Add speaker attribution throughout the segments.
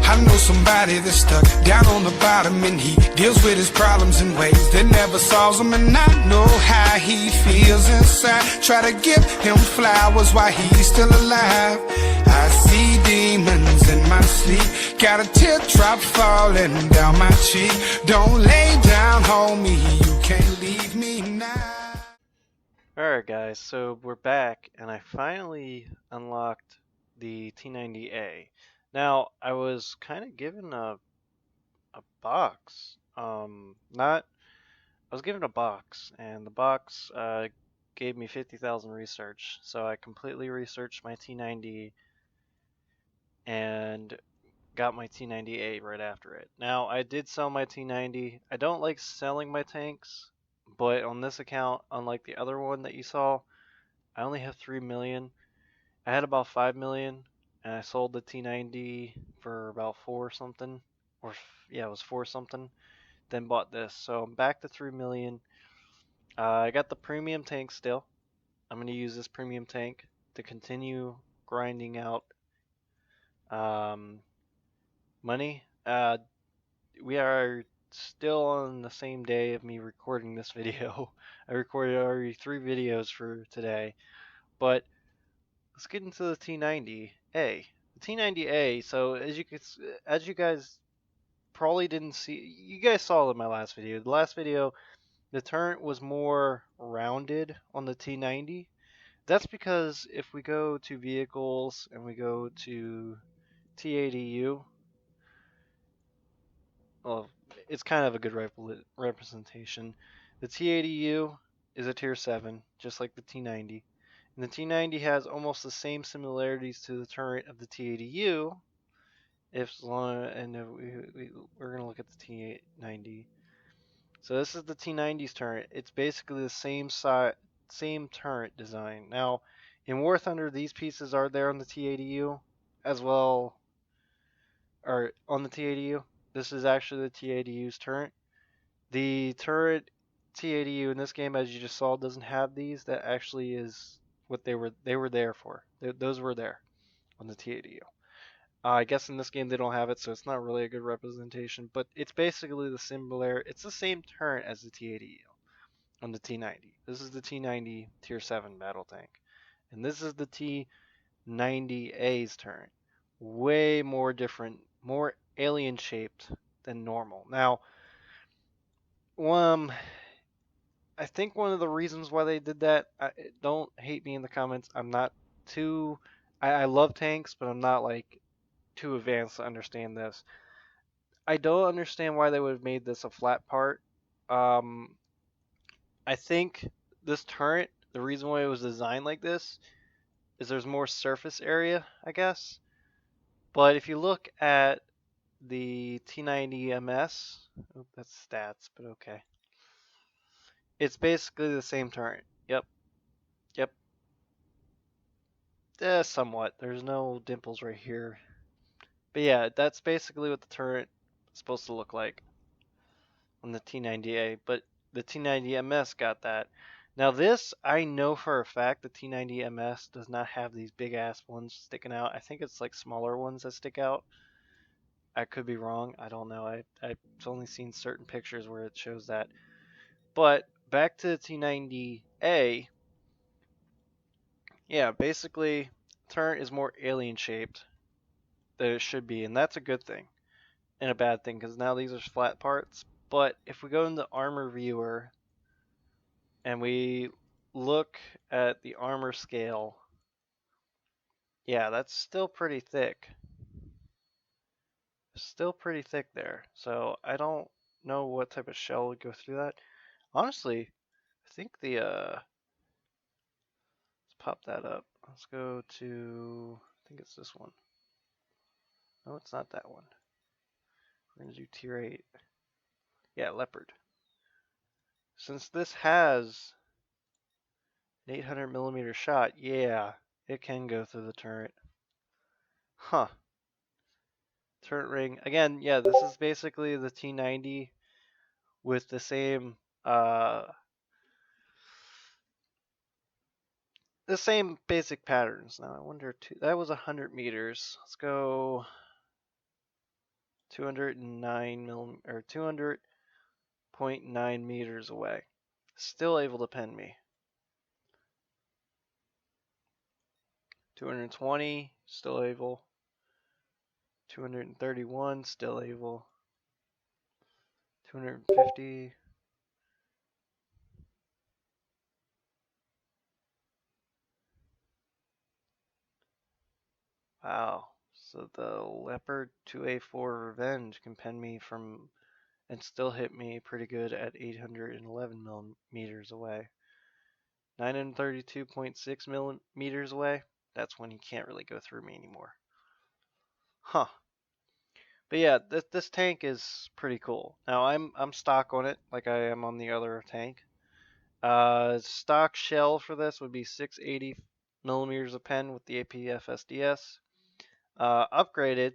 Speaker 1: I know somebody that's stuck down on the bottom, and he deals with his problems in ways that never solves them. And I know how he feels inside. Try to give him flowers while he's still alive. I see demons in my sleep. Got a teardrop falling down my cheek. Don't lay down, homie, you can't leave me now.
Speaker 2: Alright guys, so we're back and I finally unlocked the T90A. Now, I was kind of given a box. Not I was given a box, and the box gave me 50,000 research. So I completely researched my T90 and got my T90A right after it. Now, I did sell my T90. I don't like selling my tanks, but on this account, unlike the other one that you saw, I only have 3 million. I had about 5 million, and I sold the T90 for about 4 something, or yeah, it was 4 something. Then bought this, so I'm back to 3 million. I got the premium tank still. I'm gonna use this premium tank to continue grinding out money. We are still on the same day of me recording this video. I recorded already 3 videos for today, but let's get into the T90A. The T90A. So as you guys probably didn't see, you guys saw in my last video. The last video, the turret was more rounded on the T90. That's because if we go to vehicles and we go to T80U, well, it's kind of a good representation. The T80U is a tier 7, just like the T90. And the T90 has almost the same similarities to the turret of the T80U. We're going to look at the T90. So this is the T90's turret. It's basically the same turret design. Now, in War Thunder, these pieces are there on the T80U as well, or on the T80U. This is actually the T80U's turret. The turret T80U in this game, as you just saw, doesn't have these. That actually is what they were there for. Those were there on the T80U. I guess in this game they don't have it, so it's not really a good representation. But it's basically the similar. It's the same turret as the T80U on the T90. This is the T90 Tier 7 battle tank, and this is the T90A's turret. Way more different, more alien shaped than normal. Now, I think one of the reasons why they did that, don't hate me in the comments. I'm not too. I love tanks, but I'm not like too advanced to understand this. I don't understand why they would have made this a flat part. I think this turret, the reason why it was designed like this, is there's more surface area, I guess. But if you look at the T90MS, oh, that's stats, but okay. It's basically the same turret. Yep. Somewhat. There's no dimples right here. But yeah, that's basically what the turret is supposed to look like on the T90A. But the T90MS got that. Now this, I know for a fact the T90MS does not have these big ass ones sticking out. I think it's like smaller ones that stick out. I could be wrong. I don't know. I've only seen certain pictures where it shows that. But back to the T90A. Yeah, basically, turret is more alien shaped than it should be, and that's a good thing and a bad thing because now these are flat parts. But if we go into armor viewer and we look at the armor scale, yeah, that's still pretty thick. Still pretty thick there. So I don't know what type of shell would go through that. Honestly, I think let's pop that up. Let's go to, I think it's this one. No, it's not that one. We're going to do tier 8. Yeah, leopard. Since this has an 800 millimeter shot, yeah, it can go through the turret. Huh. Turret ring. Again, yeah, this is basically the T90 with the same basic patterns. Now I wonder that was 100 meters. Let's go or 200.9 meters away. Still able to pen me. 220, still able. 231, still able. 250. Wow. So the Leopard 2A4 Revenge can pen me from and still hit me pretty good at 811 millimeters away. 932.6 millimeters away, that's when he can't really go through me anymore. Huh. But yeah, this tank is pretty cool. Now I'm stock on it like I am on the other tank. Stock shell for this would be 680 millimeters of pen with the APF SDS. Upgraded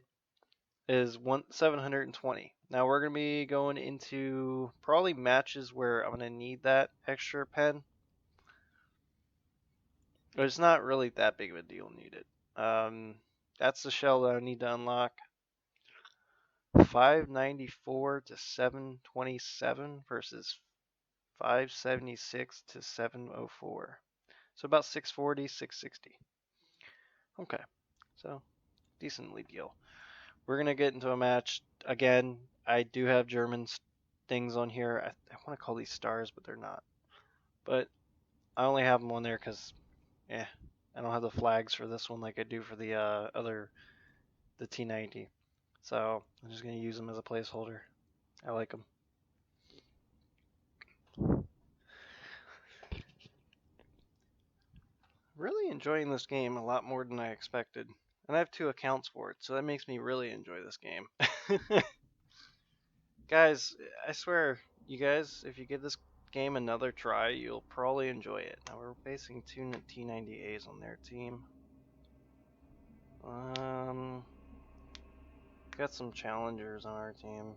Speaker 2: is 720. Now we're gonna be going into probably matches where I'm gonna need that extra pen. But it's not really that big of a deal needed. That's the shell that I need to unlock. 594 to 727 versus 576 to 704. So about 640, 660. Okay, so decently deal. We're going to get into a match. Again, I do have German things on here. I want to call these stars, but they're not. But I only have them on there because, I don't have the flags for this one like I do for the the T90. So I'm just going to use them as a placeholder. I like them. Really enjoying this game a lot more than I expected. And I have 2 accounts for it, so that makes me really enjoy this game. Guys, I swear, you guys, if you give this game another try, you'll probably enjoy it. Now we're facing 2 T90As on their team. Got some challengers on our team.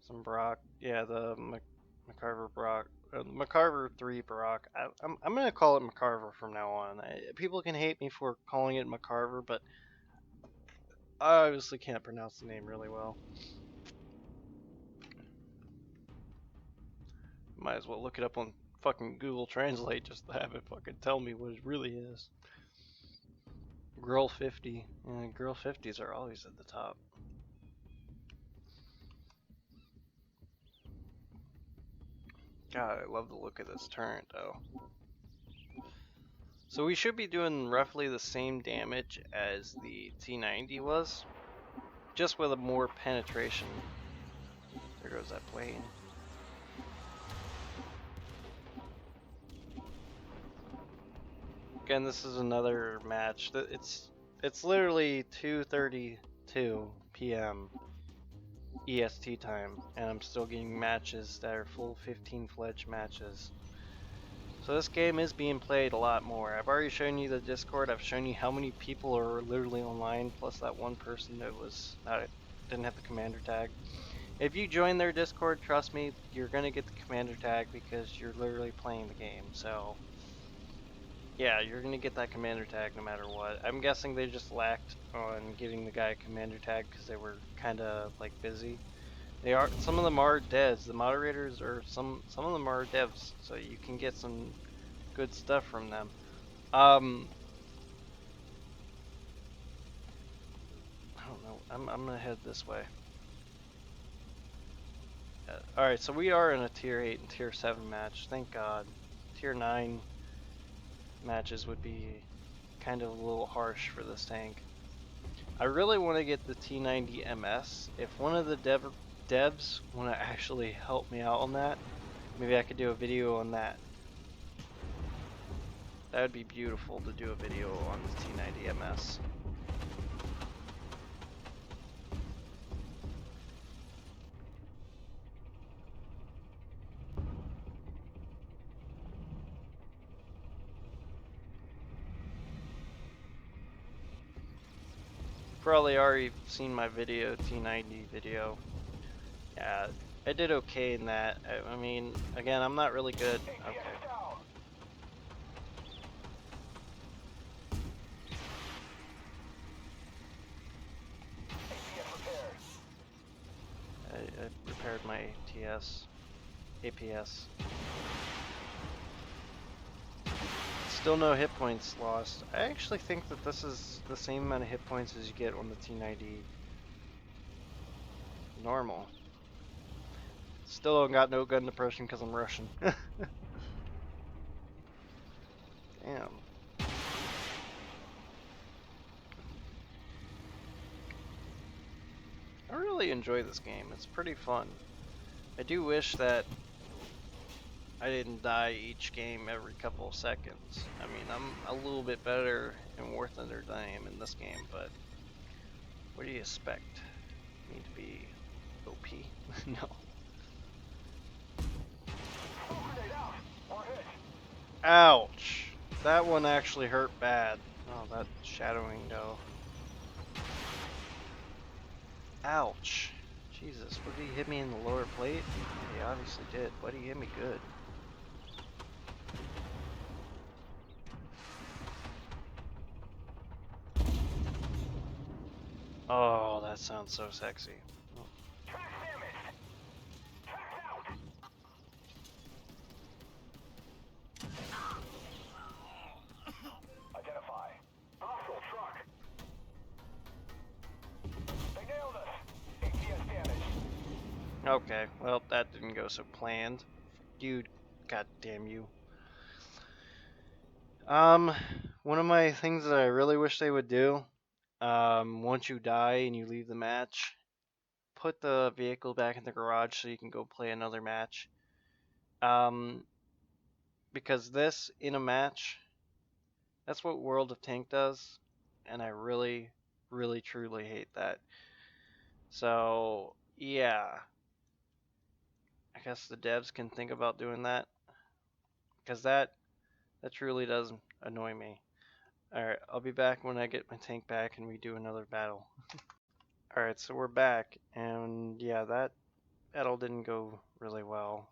Speaker 2: Some Brock, yeah, the McCarver Brock, McCarver 3 Brock. I'm gonna call it McCarver from now on. People can hate me for calling it McCarver, but I obviously can't pronounce the name really well. Might as well look it up on fucking Google Translate just to have it fucking tell me what it really is. Girl 50. Yeah, Girl 50s are always at the top. God, I love the look of this turret though. So we should be doing roughly the same damage as the T90 was, just with a more penetration. There goes that plane. Again, this is another match. It's literally 2:32 p.m. EST time, and I'm still getting matches that are full 15-fledged matches. So this game is being played a lot more. I've already shown you the Discord. I've shown you how many people are literally online, plus that one person that didn't have the commander tag. If you join their Discord, trust me, you're gonna get the commander tag because you're literally playing the game. So yeah, you're gonna get that commander tag no matter what. I'm guessing they just lacked on giving the guy a commander tag because they were kind of like busy. Some of them are devs. The moderators are some of them are devs, so you can get some good stuff from them. I don't know. I'm gonna head this way. All right, so we are in a tier 8 and tier 7 match. Thank God. Tier 9 matches would be kind of a little harsh for this tank. I really want to get the T90 MS. If one of the devs want to actually help me out on that, maybe I could do a video on that. That would be beautiful to do a video on the T90 MS. Probably already seen my video, T90 video. Yeah, I did okay in that. I mean, again, I'm not really good. Okay. repaired my APS. Still no hit points lost. I actually think that this is the same amount of hit points as you get on the T90 normal. Still got no gun depression because I'm Russian. Damn. I really enjoy this game. It's pretty fun. I do wish that I didn't die each game every couple of seconds. I mean, I'm a little bit better in War Thunder than I am in this game, but what do you expect? Me to be OP? No. Ouch! That one actually hurt bad. Oh, that shadowing though. Ouch! Jesus, what did he hit me in the lower plate? He obviously did, but he hit me good. Oh, that sounds so sexy. Oh.
Speaker 3: Identify. Hostile truck. They nailed us. ATS damage.
Speaker 2: Okay, well, that didn't go so planned. Dude, god damn you. One of my things that I really wish they would do, once you die and you leave the match, put the vehicle back in the garage so you can go play another match. Because this, in a match, that's what World of Tank does, and I really, really, truly hate that. So, yeah. I guess the devs can think about doing that, because that truly does annoy me. Alright, I'll be back when I get my tank back and we do another battle. Alright, so we're back, and yeah, that battle didn't go really well.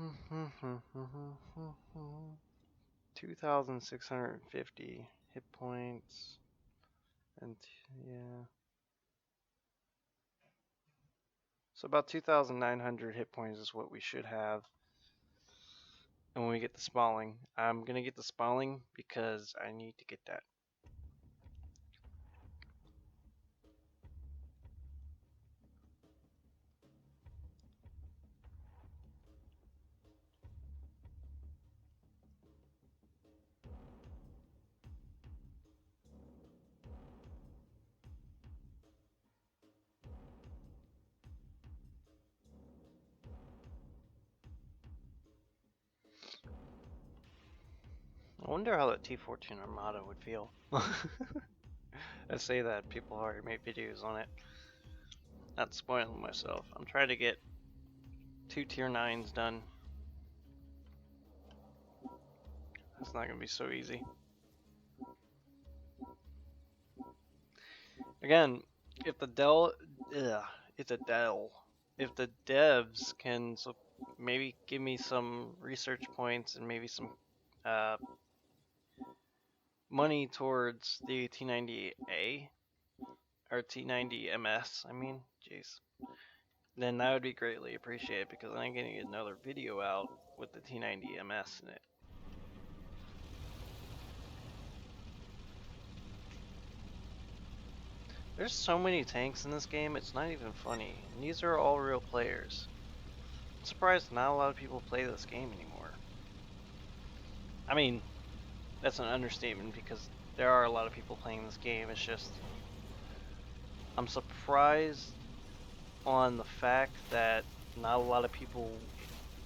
Speaker 2: $2,650 hit points, and yeah. So about 2,900 hit points is what we should have. And when we get the Spalling, I'm gonna get the Spalling because I need to get that. I wonder how that T14 Armada would feel. I say that, people already made videos on it. Not spoiling myself. I'm trying to get 2 tier 9s done. It's not gonna be so easy. Again, if the devs can maybe give me some research points and maybe some money towards the T90A or T90MS, I mean, jeez, then that would be greatly appreciated because I'm gonna get another video out with the T90MS in it. There's so many tanks in this game, it's not even funny. And these are all real players. I'm surprised not a lot of people play this game anymore. I mean, that's an understatement because there are a lot of people playing this game. It's just, I'm surprised on the fact that not a lot of people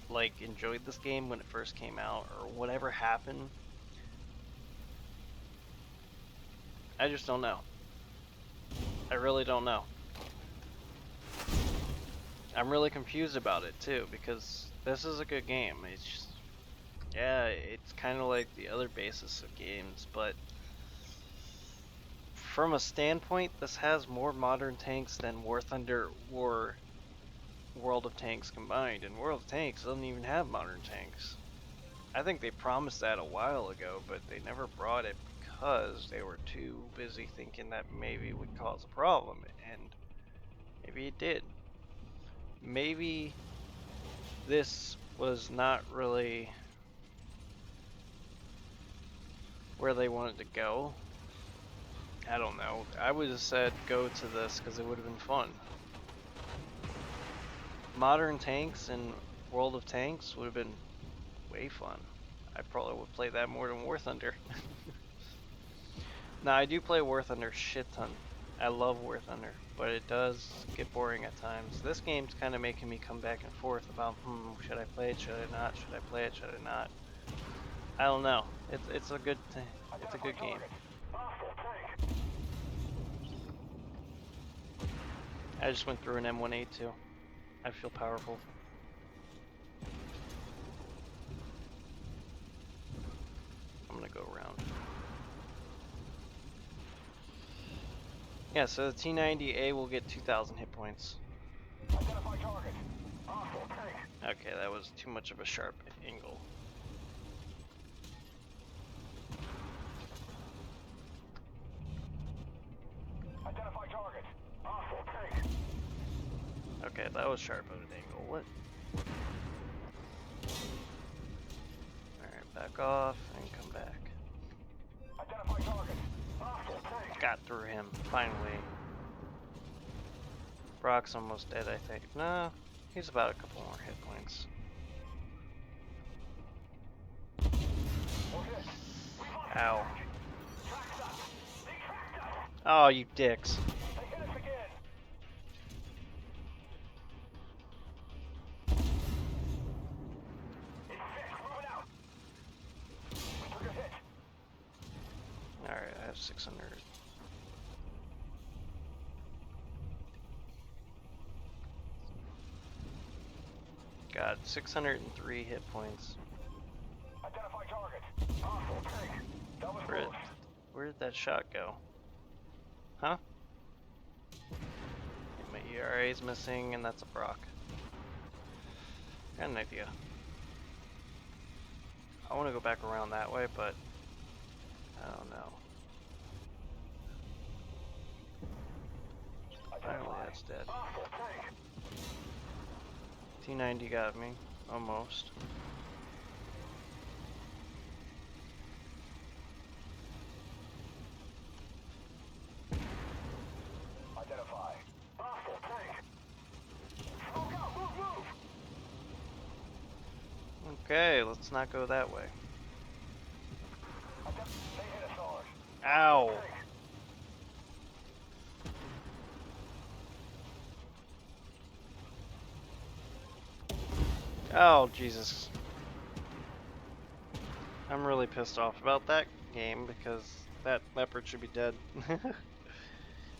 Speaker 2: like enjoyed this game when it first came out or whatever happened. I just don't know. I really don't know. I'm really confused about it too because this is a good game. It's just, yeah, it's kind of like the other basis of games, but from a standpoint, this has more modern tanks than War Thunder or World of Tanks combined, and World of Tanks doesn't even have modern tanks. I think they promised that a while ago, but they never brought it because they were too busy thinking that maybe it would cause a problem, and Maybe it did. Maybe this was not really where they wanted to go. I don't know. I would have said go to this because it would have been fun. Modern tanks and World of Tanks would have been way fun. I probably would play that more than War Thunder. Now I do play War Thunder shit ton. I love War Thunder, but it does get boring at times. This game's kind of making me come back and forth about, should I play it? Should I not? Should I play it? Should I not? I don't know. It's a good game. I just went through an M1A too. I feel powerful. I'm gonna go around. Yeah, so the T90A will get 2,000 hit points.
Speaker 3: Identify target. Hostile tank.
Speaker 2: Okay, that was too much of a sharp angle.
Speaker 3: Identify target. Hostile tank.
Speaker 2: Okay, that was sharp at an angle. What? Alright, back off and come back.
Speaker 3: Identify target. Hostile tank.
Speaker 2: Got through him, finally. Brock's almost dead, I think. No, he's about a couple more hit points. Ow. Oh, you dicks.
Speaker 3: They hit us again. It's fixed. Moving out. We took a hit.
Speaker 2: Alright, I have 600. Got 603 hit points.
Speaker 3: Identify target. Hostile tank. That was close.
Speaker 2: Where did that shot go? Huh? My ERA is missing, and that's a Brock. Got an idea. I want to go back around that way, but I don't know. Finally, that's dead.
Speaker 3: Hostile tank.
Speaker 2: T90 got me, almost.
Speaker 3: Identify. Hostile tank. Smoke out. Move, move.
Speaker 2: Okay, let's not go that way.
Speaker 3: They hit us hard.
Speaker 2: Ow!
Speaker 3: Tank.
Speaker 2: Oh, Jesus. I'm really pissed off about that game because that leopard should be dead.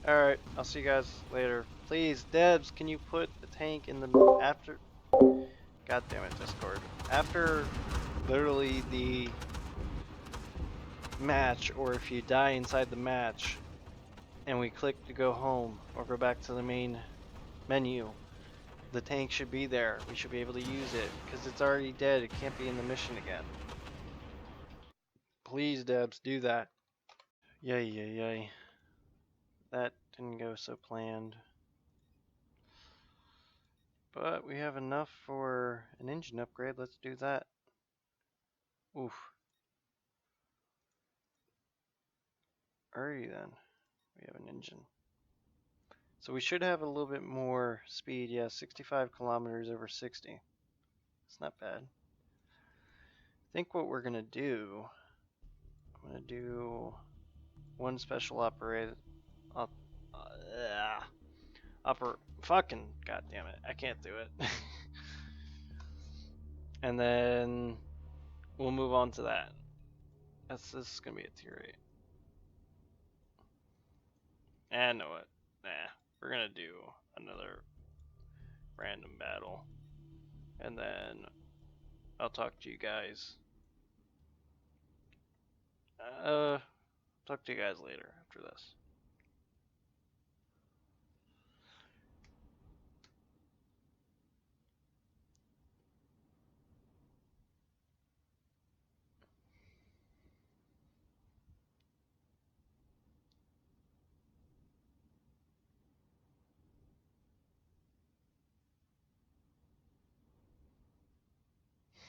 Speaker 2: Alright, I'll see you guys later. Please, Debs, can you put the tank in the after... God damn it, Discord. After literally the match, or if you die inside the match, and we click to go home or go back to the main menu, the tank should be there. We should be able to use it because it's already dead. It can't be in the mission again. Please, Debs, do that. Yay, yay, yay. That didn't go so planned. But we have enough for an engine upgrade. Let's do that. Oof. Alrighty then. We have an engine. So we should have a little bit more speed. Yeah, 65 kilometers over 60. It's not bad. I think what we're going to do, I'm going to do one special fucking goddamn it. I can't do it. And then we'll move on to that. This is going to be a tier 8. And know what? Nah, we're gonna do another random battle, and then I'll talk to you guys. Talk to you guys later after this.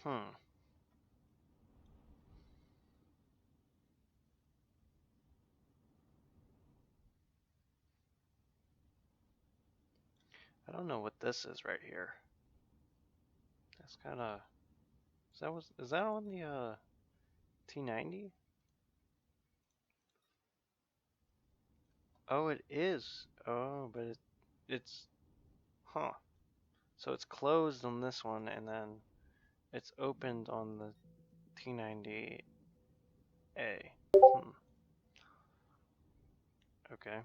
Speaker 2: I don't know what this is right here. That's kind of. Is that on the T90? Oh, it is. Oh, but it's huh. So it's closed on this one, and then it's opened on the T90A. Okay.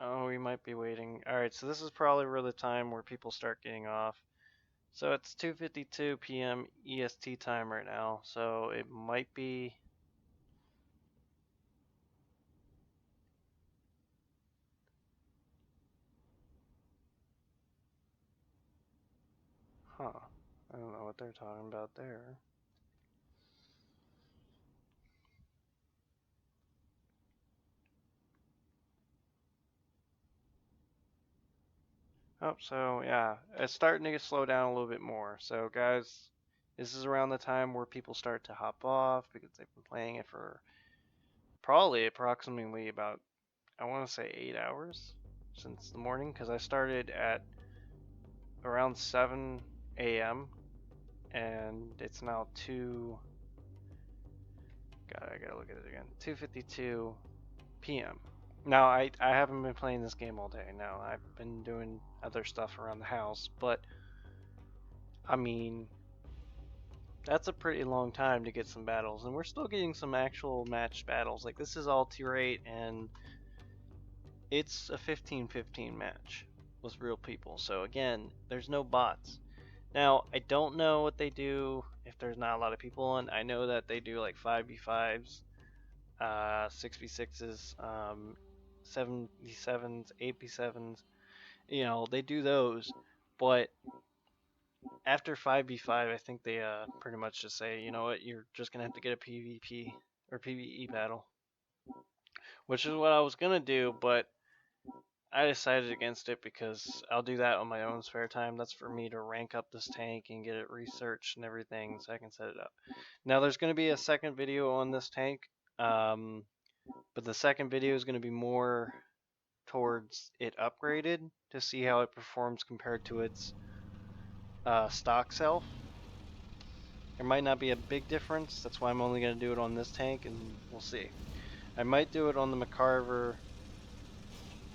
Speaker 2: Oh, we might be waiting. Alright, so this is probably where the time where people start getting off. So it's 2:52 p.m. EST time right now, so it might be. Huh. I don't know what they're talking about there. Oh, so yeah, it's starting to slow down a little bit more. So guys, this is around the time where people start to hop off because they've been playing it for probably approximately about, I want to say 8 hours since the morning, because I started at around 7 a.m. and it's now 2. God, I gotta look at it again. 2:52 p.m. Now, I haven't been playing this game all day. Now, I've been doing other stuff around the house, but I mean, that's a pretty long time to get some battles, and we're still getting some actual matched battles. Like, this is all tier 8, and it's a 15-15 match with real people. So again, there's no bots. Now, I don't know what they do if there's not a lot of people on. I know that they do like 5v5s, 6v6s, 7v7s, 8v7s. You know, they do those, but after 5v5, I think they pretty much just say, you know what, you're just gonna have to get a PvP or PvE battle, which is what I was gonna do, but I decided against it because I'll do that on my own spare time. That's for me to rank up this tank and get it researched and everything so I can set it up. Now there's going to be a second video on this tank, but the second video is going to be more towards it upgraded to see how it performs compared to its stock self. There might not be a big difference. That's why I'm only going to do it on this tank, and we'll see. I might do it on the McCarver,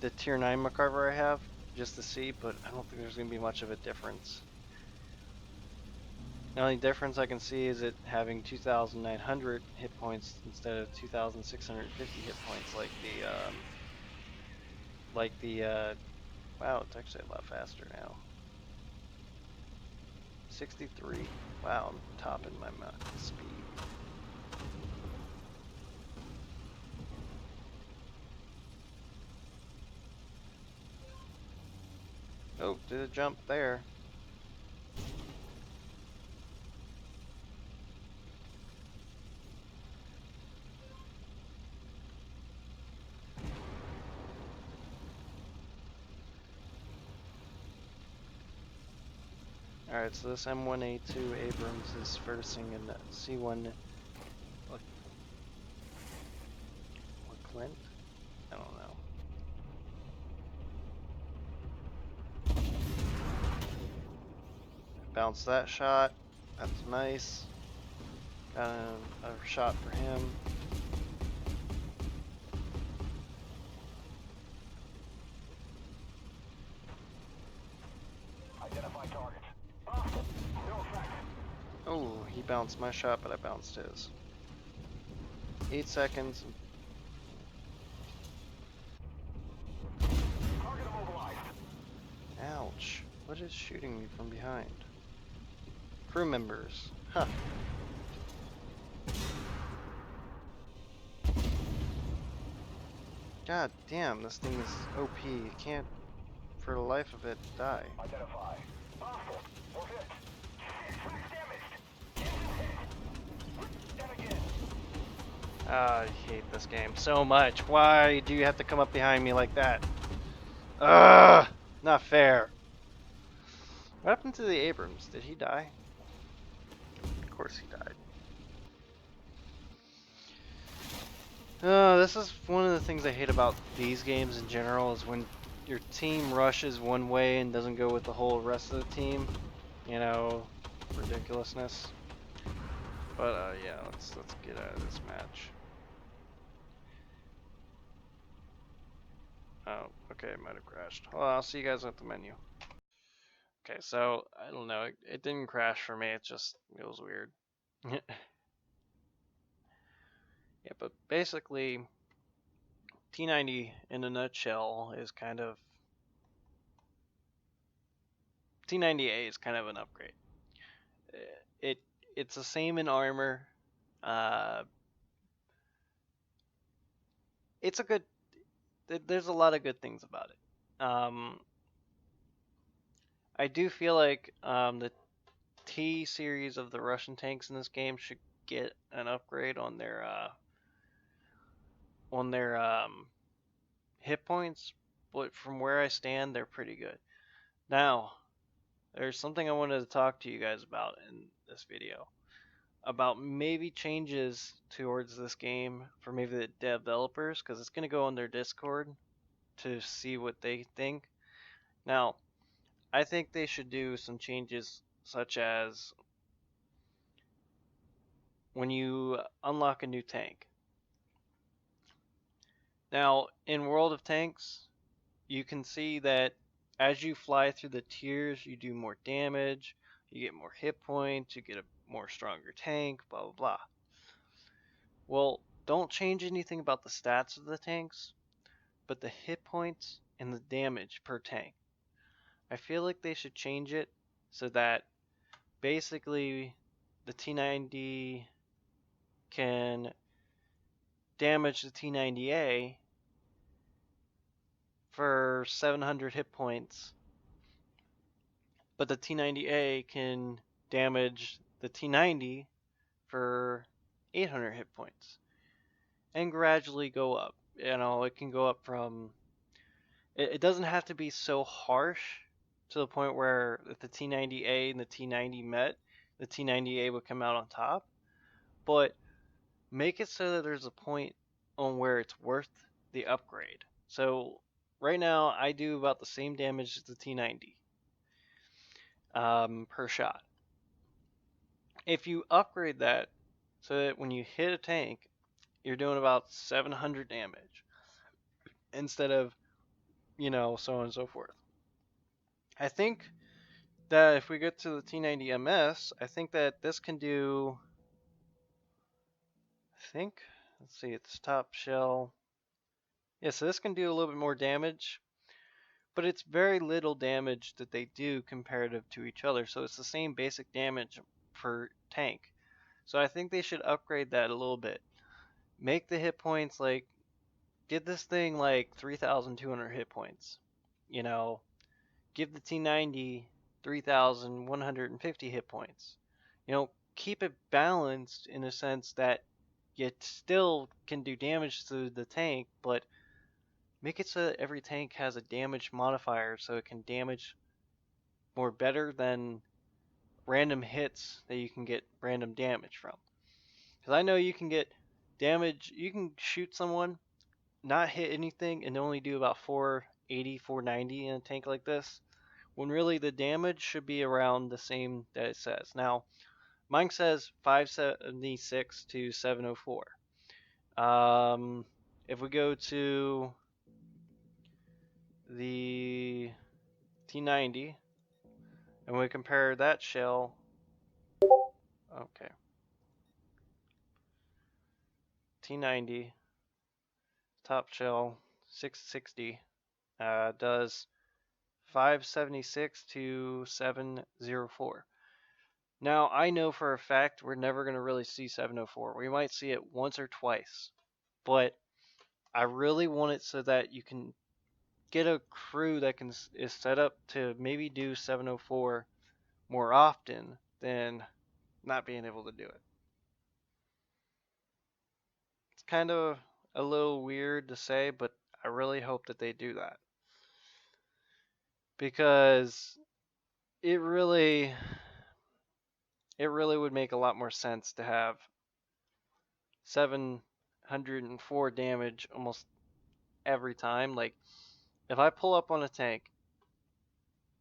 Speaker 2: the tier 9 McCarver I have, just to see, but I don't think there's going to be much of a difference. The only difference I can see is it having 2,900 hit points instead of 2,650 hit points, wow, it's actually a lot faster now. 63. Wow, I'm topping my speed. Oh, did a jump there. Alright, so this M1A2 Abrams is versing in the C1 Clint? I don't know. Bounce that shot. That's nice. Got another shot for him.
Speaker 3: Identify target. No effect.
Speaker 2: Oh, he bounced my shot, but I bounced his. 8 seconds.
Speaker 3: Target immobilized.
Speaker 2: Ouch. What is shooting me from behind? Crew members. Huh. God damn, this thing is OP. You can't, for the life of it, die.
Speaker 3: Identify. Hostile. We're hit. Track's damaged. Engine hit. And again.
Speaker 2: I hate this game so much. Why do you have to come up behind me like that? Ugh! Not fair. What happened to the Abrams? Did he die? Of course he died. This is one of the things I hate about these games in general is when your team rushes one way and doesn't go with the whole rest of the team. You know, ridiculousness. But yeah, let's get out of this match. Oh, okay, it might have crashed. Well, I'll see you guys at the menu. Okay, so I don't know. It didn't crash for me. It was weird. Yeah, but basically, T90 in a nutshell is kind of T90A is kind of an upgrade. Uh, It it's the same in armor. Uh, it's a good. There's a lot of good things about it. I do feel like the T series of the Russian tanks in this game should get an upgrade on their hit points, but from where I stand, they're pretty good. Now, there's something I wanted to talk to you guys about in this video about maybe changes towards this game for maybe the developers because it's going to go on their Discord to see what they think. Now, I think they should do some changes such as when you unlock a new tank. Now, in World of Tanks, you can see that as you fly through the tiers, you do more damage, you get more hit points, you get a more stronger tank, blah blah blah. Well, don't change anything about the stats of the tanks, but the hit points and the damage per tank. I feel like they should change it so that basically the T90 can damage the T90A for 700 hit points, but the T90A can damage the T90 for 800 hit points and gradually go up. You know, it can go up from. It doesn't have to be so harsh to the point where if the T90A and the T90 met, the T90A would come out on top, but make it so that there's a point on where it's worth the upgrade. So right now I do about the same damage as the T90 per shot. If you upgrade that so that when you hit a tank, you're doing about 700 damage instead of, so on and so forth. I think that if we get to the T90MS, I think that this can do, let's see, it's top shell. Yeah, so this can do a little bit more damage, but it's very little damage that they do comparative to each other. So it's the same basic damage per tank. So I think they should upgrade that a little bit. Make the hit points like, get this thing like 3,200 hit points. You know, give the T90 3,150 hit points. Keep it balanced in a sense that you still can do damage to the tank, but make it so that every tank has a damage modifier so it can damage more better than random hits that you can get random damage from. Because I know you can get damage, you can shoot someone, not hit anything, and only do about 480, 490 in a tank like this, when really the damage should be around the same that it says. Now, mine says 576 to 704. If we go to the T90 and we compare that shell, okay, T90 top shell 660 does 576 to 704. Now, I know for a fact we're never going to really see 704. We might see it once or twice, but I really want it so that you can get a crew that is set up to maybe do 704 more often than not being able to do it. It's kind of a little weird to say, but I really hope that they do that. because it really it really would make a lot more sense to have 704 damage almost every time. Like if I pull up on a tank,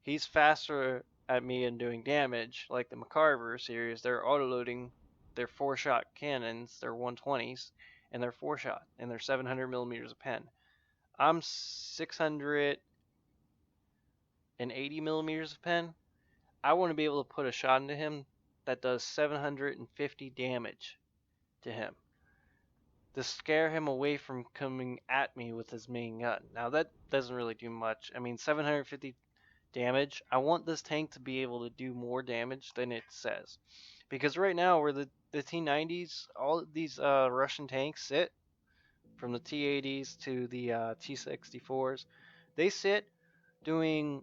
Speaker 2: he's faster at me and doing damage. Like the McCarver series, they're auto-loading their 4-shot cannons, their 120s, and they're 4-shot, and they're 700 millimeters a pen. I'm 680 millimeters of pen. I want to be able to put a shot into him that does 750 damage to him to scare him away from coming at me with his main gun. Now that doesn't really do much. I mean, 750 damage. I want this tank to be able to do more damage than it says. Because right now, where the T90s, all these Russian tanks sit, from the T80s to the T64s, they sit doing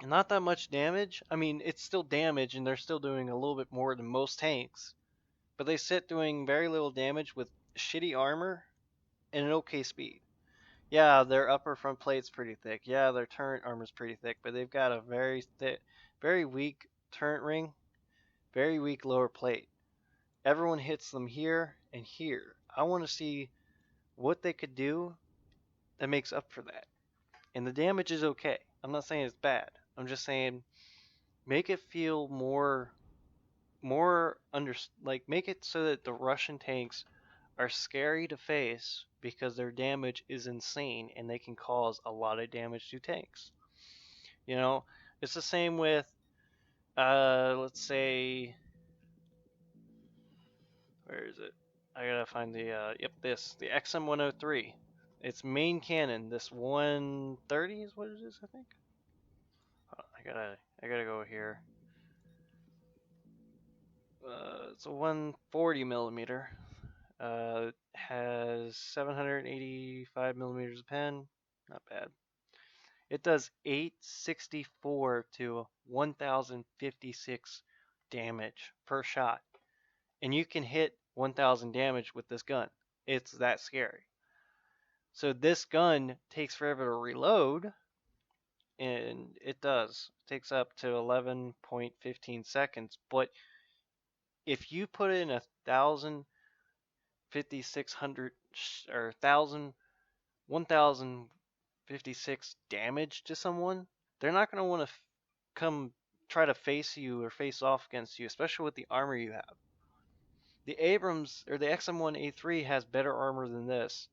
Speaker 2: not that much damage. I mean, it's still damage, and they're still doing a little bit more than most tanks. But they sit doing very little damage with shitty armor and an okay speed. Yeah, their upper front plate's pretty thick. Yeah, their turret armor's pretty thick, but they've got a very weak turret ring, very weak lower plate. Everyone hits them here and here. I want to see what they could do that makes up for that. And the damage is okay. I'm not saying it's bad. I'm just saying make it feel more under like make it so that the Russian tanks are scary to face because their damage is insane and they can cause a lot of damage to tanks. You know, it's the same with let's say, where is it? I gotta find the the XM103. Its main cannon, this 130 is what it is, I think. I gotta go here. It's a 140 millimeter. Has 785 millimeters of pen. Not bad. It does 864 to 1056 damage per shot. And you can hit 1000 damage with this gun. It's that scary. So this gun takes forever to reload, and it does. It takes up to 11.15 seconds. But if you put in 1,5600 or 1056 damage to someone, they're not going to want to come try to face you or face off against you, especially with the armor you have. The Abrams or the XM1A3 has better armor than this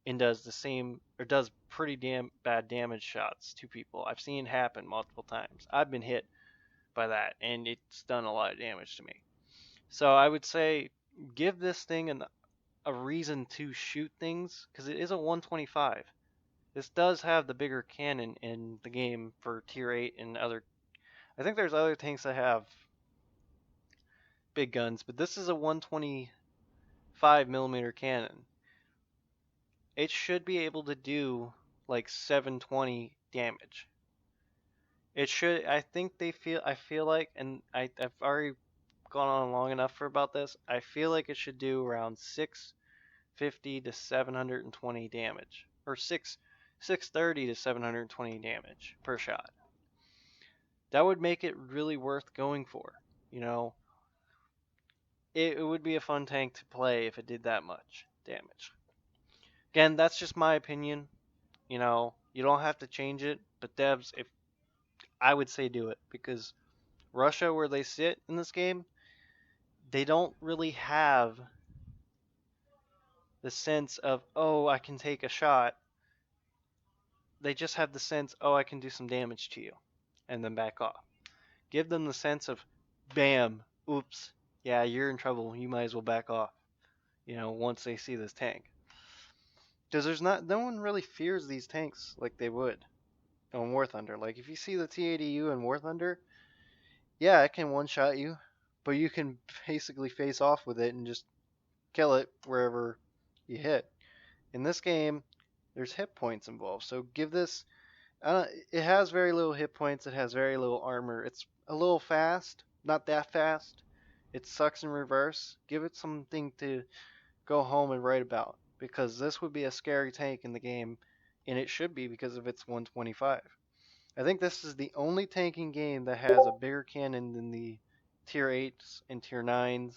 Speaker 2: and does the same or does pretty damn bad damage shots to people. I've seen it happen multiple times. I've been hit by that and it's done a lot of damage to me. So I would say give this thing a reason to shoot things because it is a 125. This does have the bigger cannon in the game for tier 8 and other. I think there's other tanks that have big guns, but this is a 125 millimeter cannon. It should be able to do like 720 damage. It should. I think they feel. I feel like, and I've already gone on long enough for about this. I feel like it should do around 650 to 720 damage, or 630 to 720 damage per shot. That would make it really worth going for. You know, it would be a fun tank to play if it did that much damage. Again, that's just my opinion. You know, you don't have to change it, but devs, if I would say do it because Russia, where they sit in this game, they don't really have the sense of, oh, I can take a shot. They just have the sense, oh, I can do some damage to you and then back off. Give them the sense of, bam, oops, yeah, you're in trouble. You might as well back off, you know, once they see this tank. Because no one really fears these tanks like they would on War Thunder. Like, if you see the T80U in War Thunder, yeah, it can one-shot you, but you can basically face off with it and just kill it wherever you hit. In this game, there's hit points involved, so give this. It has very little hit points. It has very little armor. It's a little fast, not that fast. It sucks in reverse. Give it something to go home and write about because this would be a scary tank in the game, and it should be because of its 125. I think this is the only tanking game that has a bigger cannon than the tier 8s and tier 9s.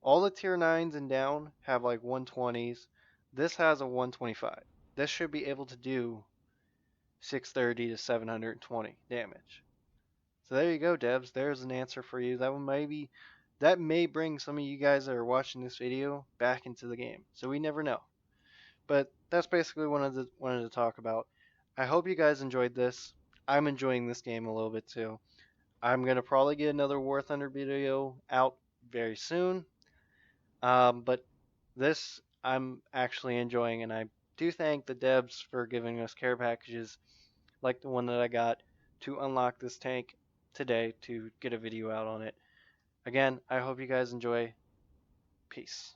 Speaker 2: All the tier 9s and down have like 120s. This has a 125. This should be able to do 630 to 720 damage. So there you go, devs. There's an answer for you. That may bring some of you guys that are watching this video back into the game. So we never know. But that's basically what I wanted to talk about. I hope you guys enjoyed this. I'm enjoying this game a little bit too. I'm gonna probably get another War Thunder video out very soon. But this I'm actually enjoying, and I do thank the devs for giving us care packages like the one that I got to unlock this tank today to get a video out on it. Again, I hope you guys enjoy. Peace.